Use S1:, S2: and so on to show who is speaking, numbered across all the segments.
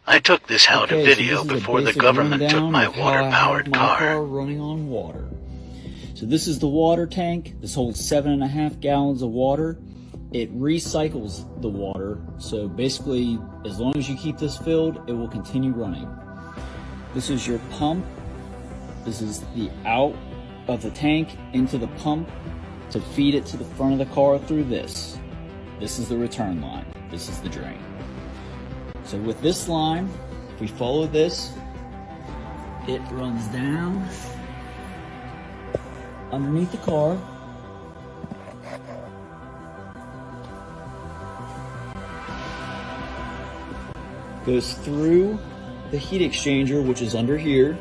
S1: I took this how to video before the government took my water-powered car.
S2: Running on water. So this is the water tank. This holds 7.5 gallons of water. It recycles the water. So basically, as long as you keep this filled, it will continue running. This is your pump. This is the out of the tank into the pump to feed it to the front of the car through this. This is the return line. This is the drain. So with this line, if we follow this, it runs down underneath the car. Goes through the heat exchanger, which is under here,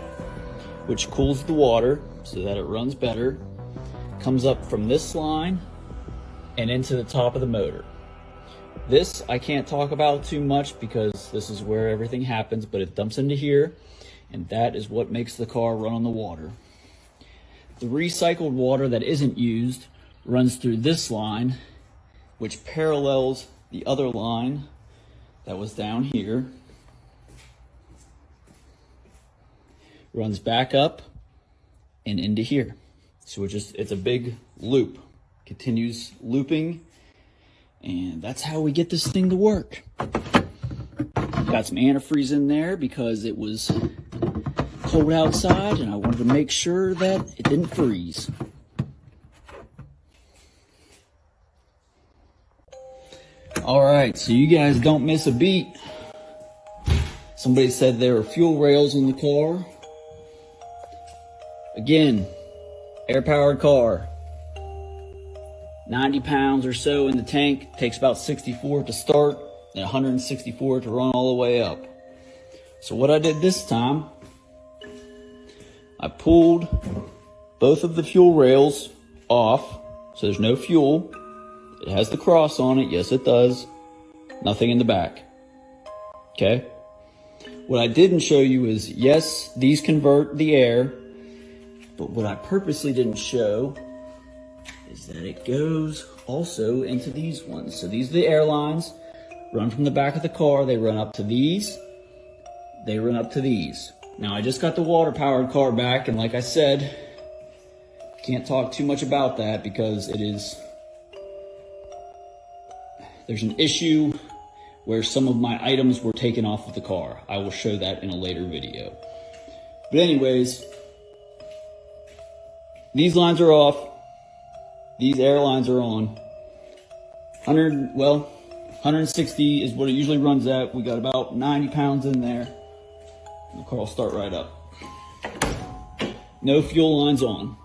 S2: which cools the water so that it runs better. Comes up from this line and into the top of the motor. This I can't talk about too much because this is where everything happens, but it dumps into here, and that is what makes the car run on the water. The recycled water that isn't used runs through this line, which parallels the other line that was down here. Runs back up and into here. So it's a big loop. Continues looping. And that's how we get this thing to work. Got some antifreeze in there because it was cold outside and I wanted to make sure that it didn't freeze. Alright, so you guys don't miss a beat. Somebody said there were fuel rails in the car. Again, air-powered car. 90 pounds or so in the tank, takes about 64 to start and 164 to run all the way up. So what I did this time, I pulled both of the fuel rails off, so there's no fuel. It has the cross on it, yes it does. Nothing in the back. Okay? What I didn't show you is, yes, these convert the air, but what I purposely didn't show is that it goes also into these ones. So these are the airlines, run from the back of the car, they run up to these, they run up to these. Now I just got the water-powered car back, and like I said, can't talk too much about that because there's an issue where some of my items were taken off of the car. I will show that in a later video. But anyways, these lines are off. These airlines are on. 160 is what it usually runs at. We got about 90 pounds in there. And the car will start right up. No fuel lines on.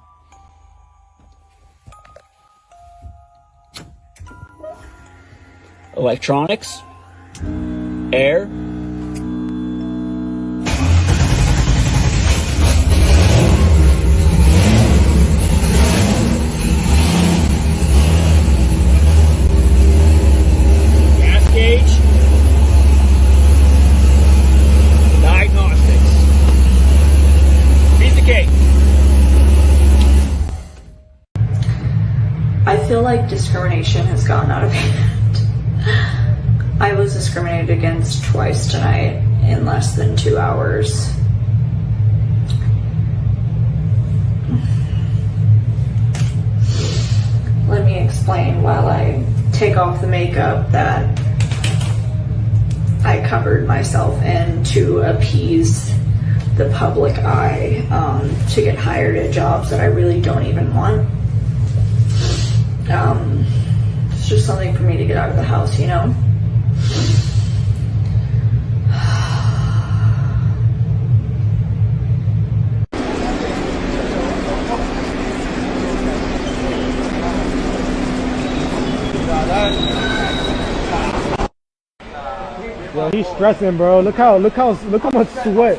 S2: Electronics, air,
S3: I feel like discrimination has gotten out of hand. I was discriminated against twice tonight in less than 2 hours. Let me explain while I take off the makeup that I covered myself in to appease the public eye, to get hired at jobs that I really don't even want. It's just something for me to get out of the house, you know?
S4: Yo, he's stressing, bro. Look how much sweat.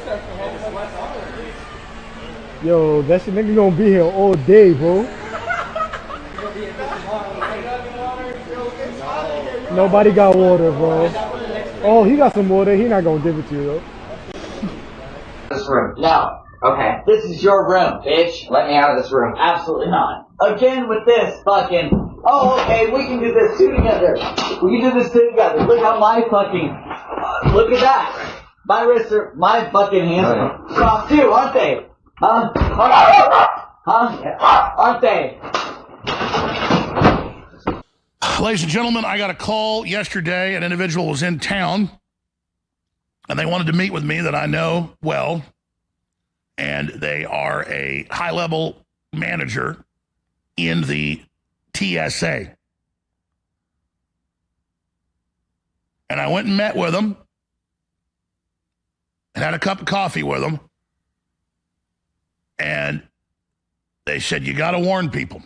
S4: Yo, that shit nigga gonna be here all day, bro. Nobody got water, bro. Oh, he got some water. He not gonna give it to you, though.
S5: This room. No. Okay. This is your room, bitch. Let me out of this room. Absolutely not. Again with this fucking... Oh, okay, we can do this too together. We can do this too together. Look how my fucking... look at that. My wrists are, my fucking hands are soft too, aren't they? Huh? Aren't they?
S6: Ladies and gentlemen, I got a call yesterday. An individual was in town, and they wanted to meet with me that I know well, and they are a high-level manager in the TSA. And I went and met with them and had a cup of coffee with them. And they said, you got to warn people.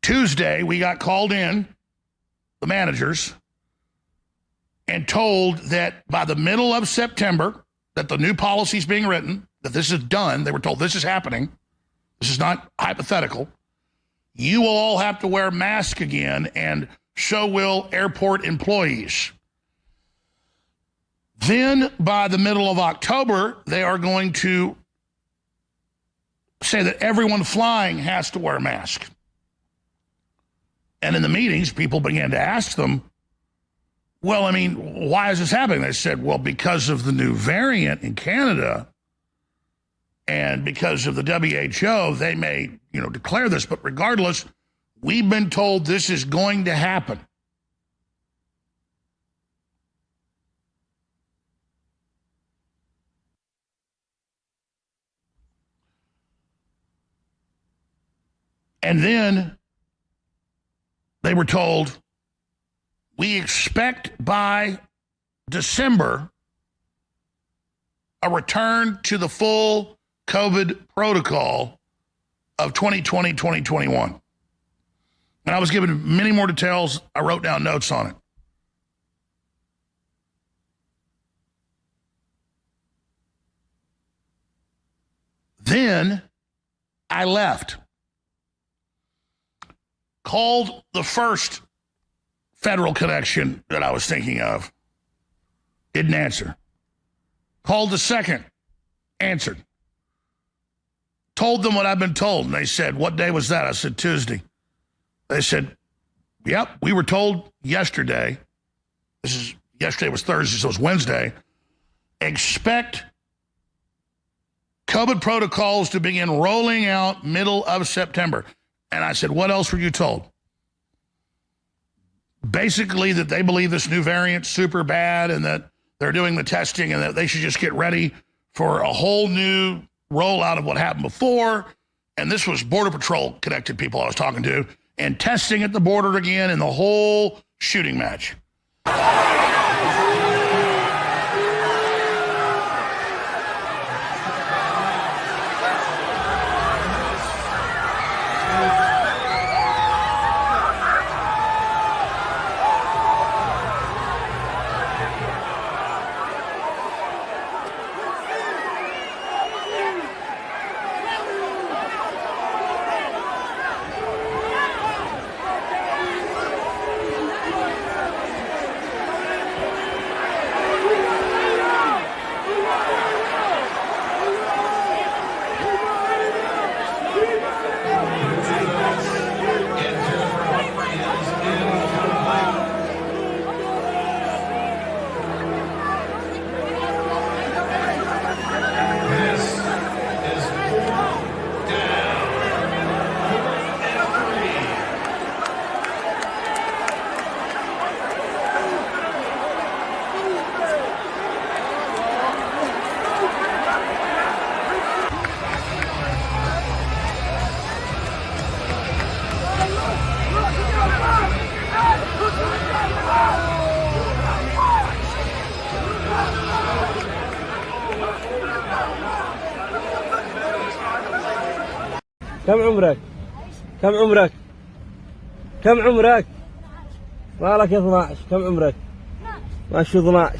S6: Tuesday, we got called in, the managers, and told that by the middle of September, that the new policy is being written, that this is done. They were told this is happening. This is not hypothetical. You will all have to wear masks again, and so will airport employees. Then, by the middle of October, they are going to say that everyone flying has to wear a mask. And in the meetings, people began to ask them, well, I mean, why is this happening? They said, well, because of the new variant in Canada and because of the WHO, they may, declare this. But regardless, we've been told this is going to happen. And then they were told, we expect by December a return to the full COVID protocol of 2020, 2021. And I was given many more details. I wrote down notes on it. Then I left. Called the first federal connection that I was thinking of. Didn't answer. Called the second. Answered. Told them what I've been told. And they said, what day was that? I said, Tuesday. They said, yep, we were told yesterday. Yesterday was Thursday, so it was Wednesday. Expect COVID protocols to begin rolling out middle of September. And I said, what else were you told? Basically that they believe this new variant's super bad and that they're doing the testing and that they should just get ready for a whole new rollout of what happened before. And this was Border Patrol connected people I was talking to, and testing at the border again and the whole shooting match.
S7: كم عمرك؟ كم عمرك؟ كم عمرك؟ مالك يا 12 كم عمرك؟ ماشي 12